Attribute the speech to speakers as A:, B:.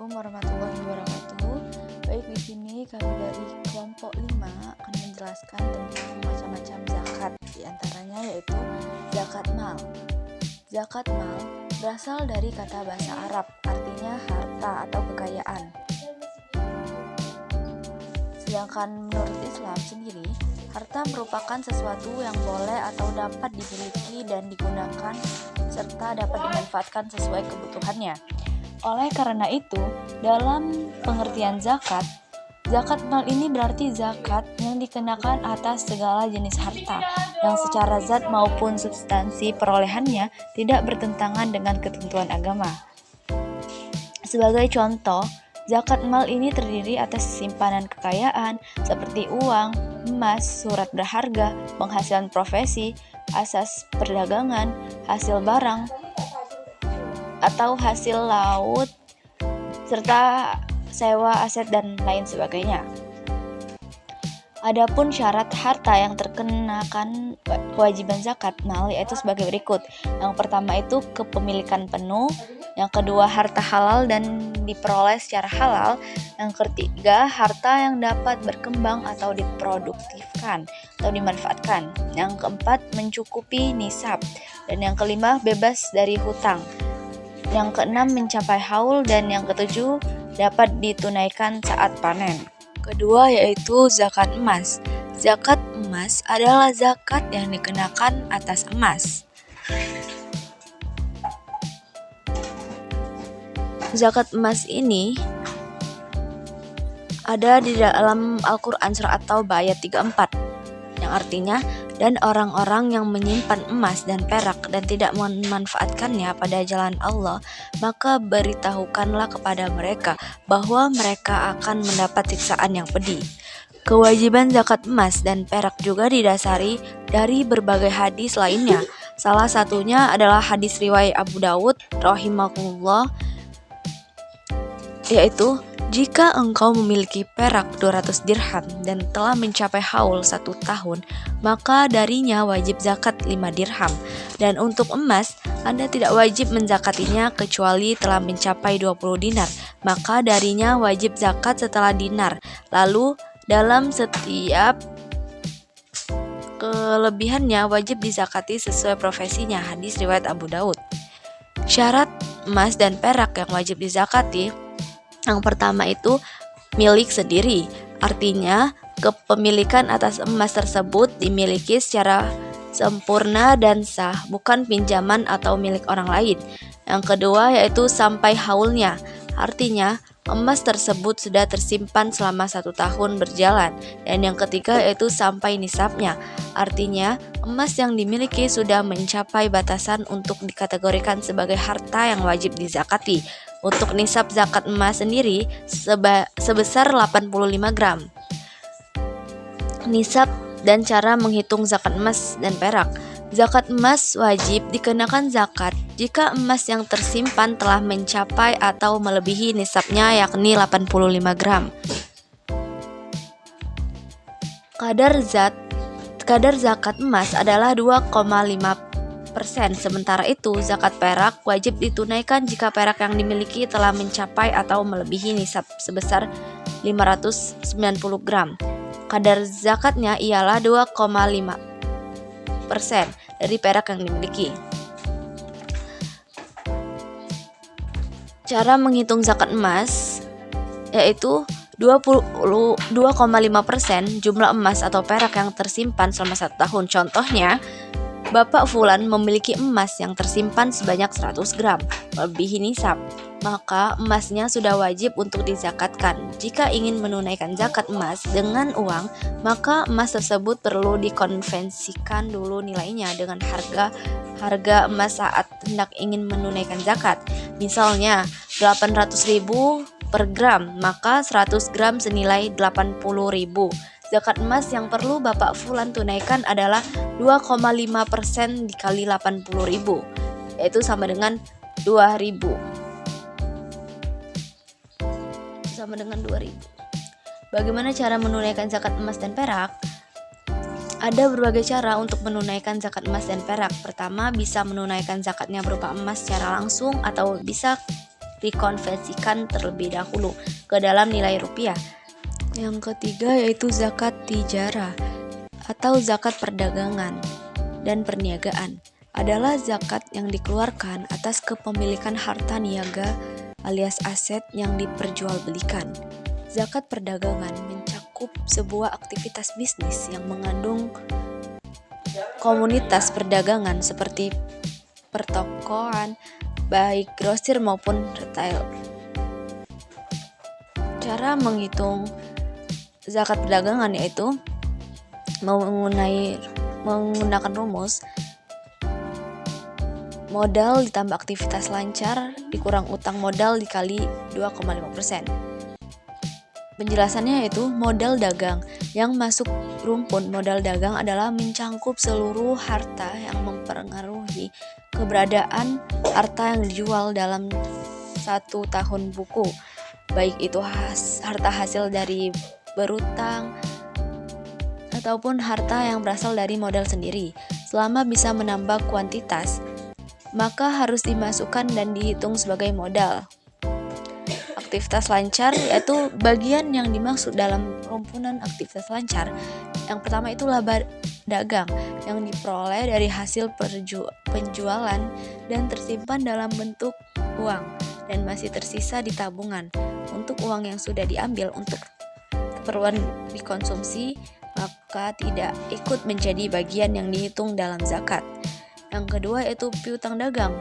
A: Assalamualaikum warahmatullahi wabarakatuh. Baik, di sini kami dari kelompok 5 akan menjelaskan tentang macam-macam zakat. Di antaranya yaitu zakat mal. Zakat mal berasal dari kata bahasa Arab, artinya harta atau kekayaan. Sedangkan menurut Islam sendiri, harta merupakan sesuatu yang boleh atau dapat dimiliki dan digunakan serta dapat dimanfaatkan sesuai kebutuhannya. Oleh karena itu, dalam pengertian zakat mal ini berarti zakat yang dikenakan atas segala jenis harta yang secara zat maupun substansi perolehannya tidak bertentangan dengan ketentuan agama. Sebagai contoh, zakat mal ini terdiri atas simpanan kekayaan seperti uang, emas, surat berharga, penghasilan profesi, asas perdagangan, hasil barang atau hasil laut, serta sewa aset dan lain sebagainya. Adapun syarat harta yang terkenakan kewajiban zakat mal yaitu sebagai berikut. Yang pertama itu kepemilikan penuh, yang kedua harta halal dan diperoleh secara halal, yang ketiga harta yang dapat berkembang atau diproduktifkan atau dimanfaatkan, yang keempat mencukupi nisab, dan yang kelima bebas dari hutang, yang keenam mencapai haul, dan yang ketujuh dapat ditunaikan saat panen. Kedua yaitu zakat emas. Zakat emas adalah zakat yang dikenakan atas emas. Zakat emas ini ada di dalam Al-Quran surah At-Taubah ayat 34, yang artinya, dan orang-orang yang menyimpan emas dan perak dan tidak memanfaatkannya pada jalan Allah, maka beritahukanlah kepada mereka bahwa mereka akan mendapat siksaan yang pedih. Kewajiban zakat emas dan perak juga didasari dari berbagai hadis lainnya. Salah satunya adalah hadis riwayat Abu Dawud rahimahullah, yaitu, jika engkau memiliki perak 200 dirham dan telah mencapai haul 1 tahun, maka darinya wajib zakat 5 dirham. Dan untuk emas, Anda tidak wajib menzakatinya kecuali telah mencapai 20 dinar, maka darinya wajib zakat setelah dinar. Lalu, dalam setiap kelebihannya wajib dizakati sesuai profesinya. Hadis riwayat Abu Dawud. Syarat emas dan perak yang wajib dizakati, yang pertama itu milik sendiri, artinya kepemilikan atas emas tersebut dimiliki secara sempurna dan sah, bukan pinjaman atau milik orang lain. Yang kedua yaitu sampai haulnya, artinya emas tersebut sudah tersimpan selama 1 tahun berjalan. Dan yang ketiga yaitu sampai nisabnya, artinya emas yang dimiliki sudah mencapai batasan untuk dikategorikan sebagai harta yang wajib dizakati. Untuk nisab zakat emas sendiri sebesar 85 gram. Nisab dan cara menghitung zakat emas dan perak. Zakat emas wajib dikenakan zakat jika emas yang tersimpan telah mencapai atau melebihi nisabnya, yakni 85 gram. Kadar zakat emas adalah 2,5%. Sementara itu, zakat perak wajib ditunaikan jika perak yang dimiliki telah mencapai atau melebihi nisab sebesar 590 gram. Kadar zakatnya ialah 2,5% dari perak yang dimiliki. Cara menghitung zakat emas yaitu 2,5% jumlah emas atau perak yang tersimpan selama 1 tahun. Contohnya, Bapak Fulan memiliki emas yang tersimpan sebanyak 100 gram, melebihi nisab, maka emasnya sudah wajib untuk dizakatkan. Jika ingin menunaikan zakat emas dengan uang, maka emas tersebut perlu dikonversikan dulu nilainya dengan harga emas saat hendak ingin menunaikan zakat. Misalnya 800.000 per gram, maka 100 gram senilai 80.000. Zakat emas yang perlu Bapak Fulan tunaikan adalah 2,5% dikali 80.000, yaitu sama dengan 2.000. Bagaimana cara menunaikan zakat emas dan perak? Ada berbagai cara untuk menunaikan zakat emas dan perak. Pertama, bisa menunaikan zakatnya berupa emas secara langsung atau bisa dikonversikan terlebih dahulu ke dalam nilai rupiah. Yang ketiga yaitu zakat tijarah atau zakat perdagangan dan perniagaan. Adalah zakat yang dikeluarkan atas kepemilikan harta niaga alias aset yang diperjualbelikan. Zakat perdagangan mencakup sebuah aktivitas bisnis yang mengandung komunitas perdagangan seperti pertokoan, baik grosir maupun retail. Cara menghitung zakat perdagangan yaitu menggunakan rumus modal ditambah aktivitas lancar dikurang utang modal dikali 2,5%. Penjelasannya yaitu modal dagang. Yang masuk rumpun modal dagang adalah mencangkup seluruh harta yang mempengaruhi keberadaan harta yang dijual dalam 1 tahun buku, baik itu harta hasil dari berutang ataupun harta yang berasal dari modal sendiri. Selama bisa menambah kuantitas, maka harus dimasukkan dan dihitung sebagai modal. Aktivitas lancar yaitu bagian yang dimaksud dalam rumpunan aktivitas lancar. Yang pertama itu laba dagang yang diperoleh dari hasil penjualan dan tersimpan dalam bentuk uang dan masih tersisa di tabungan. Untuk uang yang sudah diambil untuk keperluan dikonsumsi maka tidak ikut menjadi bagian yang dihitung dalam zakat. Yang kedua yaitu piutang dagang